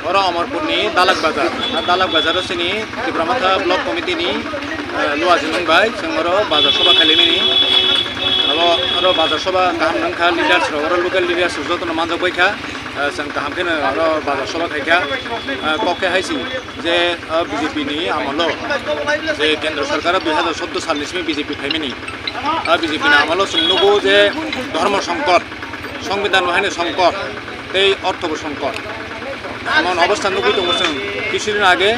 oro Amarpurni Dalak Bazar sini Tigramata Block Committee ni luasin nungbai sengoro bazar soba kalimini oro bazar soba kaham nangka leaders oro local leaders jotono manjak baikha sang kaham kene oro bazar soba khaikha kokke haisi je BJP ni amalo je kendra sarkar 2014 সাল নিসমি BJP ফাইমিনি BJP na amalo sungnugo je dharma সংকট সংবিধান বাহিনী সংকট এই অর্থ সংকট এমন অবস্থা নুকুই দङ जों কিছুদিন আগে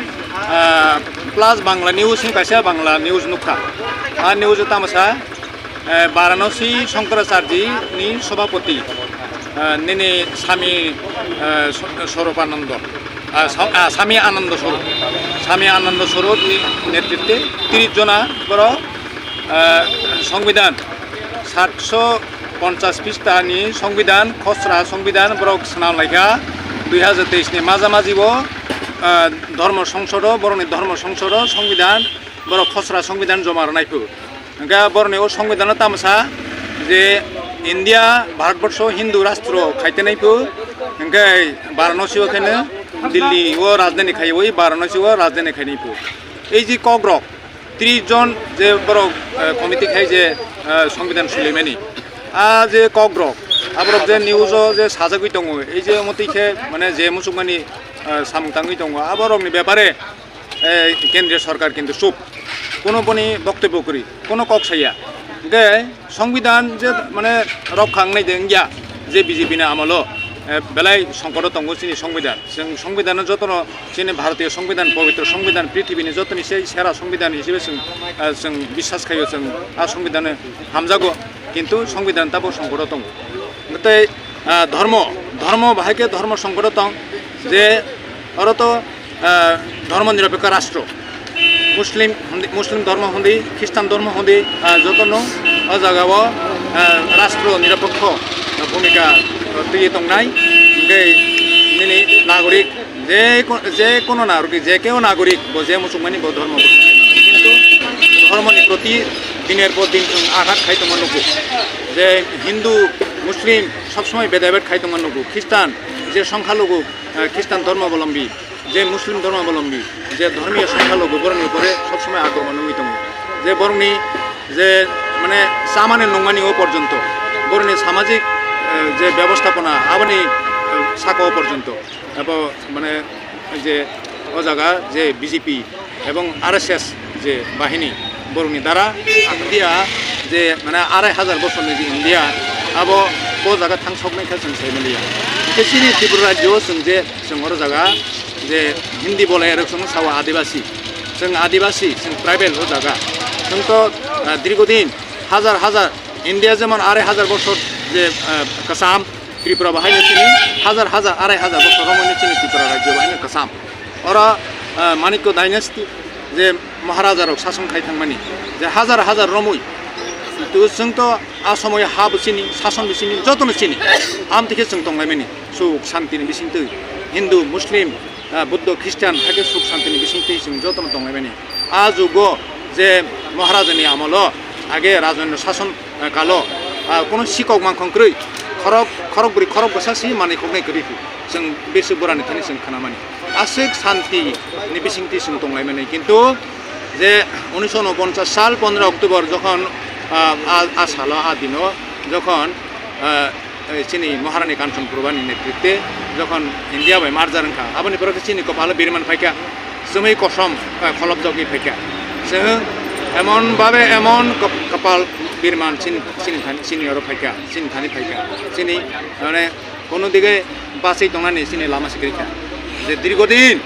প্লাস বাংলা নিউজ नि কাইসা বাংলা নিউজ নুখা নিউজ তামাসা বারাণসী শঙ্করাচার্য नि সভাপতি নেনে স্বামী স্বরূপানন্দ স্বামী আনন্দ স্বরূপ নেতৃত্বে 30 জনা বড় সংবিধান 750 পৃষ্ঠানি সংবিধান খসড়া সংবিধান বড় সানা লাইকা 2023 ni মাঝামাঝিও ধর্ম সংসদ বরনি ধর্ম সংসদ সংবিধান বড় খসড়া সংবিধান জমা রাখো গা বরনি ও সংবিধান তামসা যে ইন্ডিয়া ভারতবর্ষ হিন্দু রাষ্ট্র খাইতে নাইকো গাই বারাণসী ওখানে দিল্লি ও রাজধানী খাই ওই বারাণসী ও রাজধানী খাই নাইকো এই যে কগ্রক 30 জন যে বড় কমিটি খাই যে সংবিধান সুলিমানি যে কগ্রক আবরক যে নিউজ যে সাজাগুই দङ এই যে মতিখে মানে যে মুসুকমানি সামতাঙ্গুই দङ আবরকনি ব্যাপারে কেন্দ্রীয় সরকার কিন্তু চুপ কোনো বনি বক্তব্য করি কোনো ককসাইয়া গে সংবিধান যে মানে রক্ষাংনাই দেঙ্গিয়া যে BJP না আমলো বেলাই সংকট দङ চিনি সংবিধান जों সংবিধান যতন চিনি ভারতীয় সংবিধান পবিত্র সংবিধান পৃথিবীনি যতনি সেই সেরা সংবিধান হিসেবে जों বিশ্বাস খাইও जों সংবিধানে হামজাগো কিন্তু সংবিধান তাবো সংকট দङ গতই ধর্ম ভাইকে ধর্ম সংকট দङ যে অরত ধর্মনিরপেক্ষ রাষ্ট্র মুসলিম ধর্ম হন্দি খ্রিস্টান ধর্ম হন্দি যতন অজাগাও রাষ্ট্র নিরপেক্ষ ভূমিকা তুই দংনাই নিনি নাগরিক যে কোনো নাগরিক যে কেউ নাগরিক যে মুসলমানি ধর্ম কিন্তু ধর্মনি প্রতি দিনের পর দিন আঘাত খাইতমান নুকু যে হিন্দু মুসলিম সবসময় ভেদাভেদ খাইতমান নুকু খ্রিস্টান যে সংখ্যালঘু খ্রিস্টান ধর্মাবলম্বী যে মুসলিম ধর্মাবলম্বী যে ধর্মীয় সংখ্যালঘু বরণের উপরে সবসময় আক্রমণ নুইতম যে বরণি যে মানে সামান্য নঙ্গানি ও পর্যন্ত বরণি সামাজিক যে ব্যবস্থাপনা আবানি সাকাও পর্যন্ত এবং মানে যে ও জায়গা যে BJP এবং RSS যে বাহিনী বরণি দ্বারা ইন্ডিয়া যে মানে 2500 বছরनि যে ইন্ডিয়া আবো ও জায়গা থাংসকনাयखौ जों सायमालिया सिनि त्रिपुरा राज्योआव जों अर जागा जे हिंदी बोलाय आरो जों सावा आदिवासी जों ट्राइबेल ও জায়গা जों तो दीर्घदिन हाजार इंडिया जेमन 2500 বছর যে কাসাম ত্রিপুরা বাহিনী চিনি হাজার 2500 বছর রমণী চিনি ত্রিপুরা রাজ্য বাহিনী কাসাম ওরা মানিক্য ডাইনেস্টি যে মহারাজারক শাসন খাইথাंमानि যে হাজার রমুই তো जों तो आसामाव हाबो चिनि शासन बिसिनि जतन चिनि आम থেকে जों दंलायमानि सुख शान्तिनि बिसिंतै हिंदू मुस्लिम बुद्ध ख्रिस्टान हाके सुख शान्तिनि बिसिंतै जों जतन दंलायमानि आजुगो जे महाराजानि আমলো आगे राजन्य शासन कालो কোনো শিকক মাংখংক্রৈ খরক বসাসি মানে খগনাই করিফু जों बेसो बोरानि थानि जों खानामानि आसिक शान्ति नि बिसिंति जों दंलायमानि किन्तु जे 1949 साल 15 अक्टोबर যখন आसाला आदिनो যখন চিনি মহারানী কাঞ্চন প্রভানি নেতৃত্বে যখন ইন্ডিয়া বাই মার্জারংখা আবনি পরকে চিনি কপাল বিরমান ফাইকা জमै কসম খলব জগি ফাইকা जों এমন ভাবে এমন কপাল বিরমান চিনি আরো ফাইকা চিনি ফাইকা চিনি মানে কোনো দিকে বাসি দংনানি চিনি লামা সিকরিখা যে দীর্ঘদিন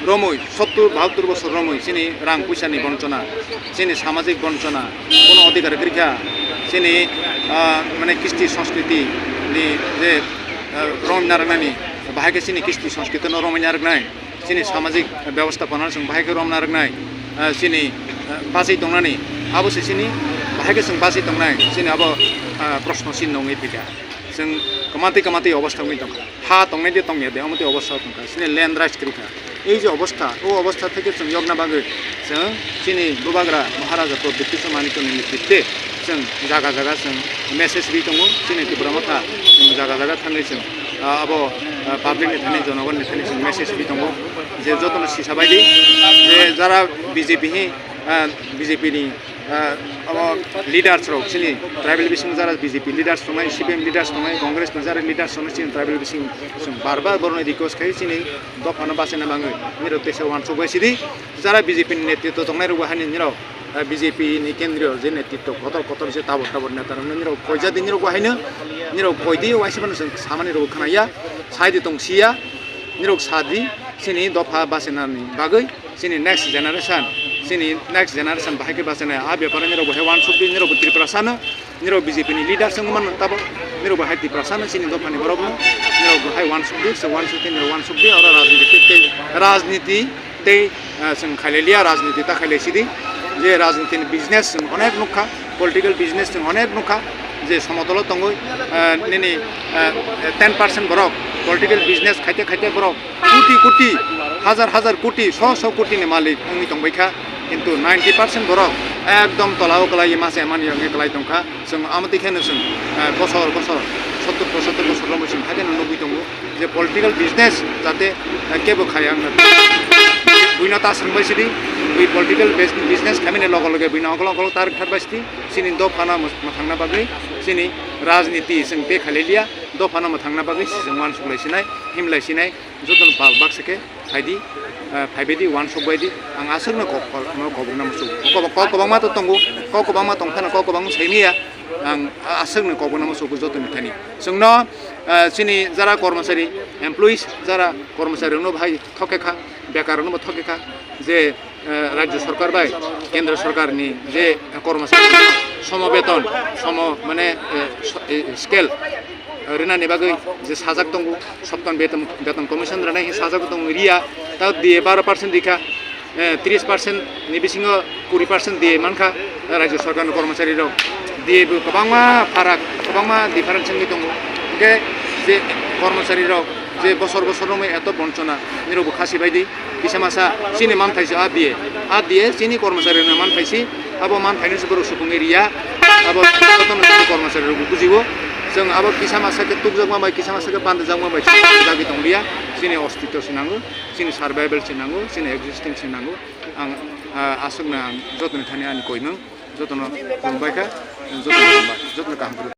রমই 70-72 বছর রমই চিনি রাং পয়সানি বঞ্চনা চিনি সামাজিক বঞ্চনা কোনো অধিকার করিখা চিনি মানে কৃষ্টি সংস্কৃতি नि जे रमना रंगनानि बाहायके चिनि कृष्टि संस्कृति रमायना रंगनाय चिनि सामाजिक व्यवस्थापना जों बाहायके रमना रंगनाय चिनि बासै दंनानि आबोसो चिनि बाहायके जों बासै दंनाय चिनि आबो प्रश्न चिन्ह नङै फैका जों कमाते अवस्था হই दं हा दंनाय दे दंया दे अमते अवस्था दं चिनि ল্যান্ড রাইটস करिखा এই যে অবস্থা ও অবস্থা থেকে जों यगना बागै जों चिनि गोबाग्रा महाराजा प्रभृति मानिकनि नेतृत्वे जों जागा जागा जों मेसेज बि दङ जोंनि त्रिपुरामाथा जों जागा जागा थाङै जों आबो पाब्लिकनि थाखाय जनगणनि थाखाय जों मेसेज बि दङ जे जतन सिसाबायदि जे जारा बिजेपि नि लिडार्स बिसोरनि ट्राइबेल बिसिं जारा बिजेपि लिडार्स दङ सिपिएम लिडार्स दङ कंग्रेस जारा लिडार्स दङ जों ट्राइबेल बिसिं जों बारबार बरनाय रिक्वेस्ट खायो जोंनि दफानो बासायना बाङो मिरो पेसे वानसबायसिदि जारा बिजेपि नि नेतृत्व दंनाय रुवाहानि निराव बिजेपि नि केन्द्रीय जे नेतृत्व कतर जे ताबर नेता निराव कयजा दिनिराव बाहायनो निराव कयदि वाइसबानो जों सामानि राव खोनाया साइदि दंसिया निराव सादि जोंनि दफा बासायनायनि बागै जोंनि नेक्स्ट जेनारेशन बाहायके बासायनाय बेफोर निराव बाहाय वानसुबि निराव त्रिपुरा सानो निराव बिजेपि नि लिडार जोंमोन ताब निराव बाहाय त्रिपुरा सानो जोंनि दफानि बरावनो निराव बाहाय वानसुबि और राजनीति ते जों खायलिया राजनीति ता खायलायसिदि जे राजनीति बिजनेस जों अनेक नुखा पलिटिकल बिजनेस जों अनेक नुखा जे समतल दङ निनि 10% बरक पलिटिकल बिजनेस खायते बरक कोटि हाजार कोटि 100 कोटिनि मालिक आंनि दंबायखा किन्तु 90% बरक एकदम तलाव गलाय मासे मानि गलाय दंखा जों आमतिखेनो जों बसर 70 बोसोर लमसिम खायते नुबि दङ जे पलिटिकल बिजनेस जाते केबो खाया बुइनता सांबायसिदि बै पलिटिकल बिजनेस खामिने लगे बुइना अगल तार खारबायसिदि सिनि दफाना थांना बागै सिनि राजनीति जों बे खालिलिया दफाना थांना बागै जों वान सुलायसिनाय हिमलायसिनाय जतन बाक्सके फायदि फायबायदि वान सकबायदि आं आसोरनो कबना मुसु कबमा तो दंगो कबमा दंखाना कबमा सैमिया आं आसोरनो कबना मुसुखौ जतन थानि जोंनो सिनि जारा कर्मचारी एमप्लयिज जारा कर्मचारिनो भाई थकेखा बेकारनो थकेखा जे राज्य सरकार बाय केंद्र सरकार नि जे कर्मचारी समवेतन माने स्केल रेनानि बागै जे साजाक दङ सप्तान बेतन कमिसन रानाय साजाक दङ रिया ता दिए 12% दिखा 30% नि बिसिङो 20% दिए मानखा राज्य सरकारनि कर्मचारी रौ दिए गोबांमा फाराग गोबांमा डिफारेन्स दङ के जे कर्मचारी रौ जे बसर मै एत बंचना निरबो खासि बायदि किसामासा सिनि मानथाइसो आ दिए सिनि कर्मचारीनो मानथाइसि आबो मानथाइनो सुबुर सुबुं एरिया आबो जतन कर्मचारी बुजिबो जों आबो किसामासाके तुगजमा बाय किसामासाके बान्दजामा बाय जागि दंलिया सिनि अस्तित्व सिनांगो सिनि सार्भाइभल सिनांगो सिनि एक्जिस्टिंग सिनांगो आं आसोगना जतन थानि आनि कयनो जतन बायका जतन काम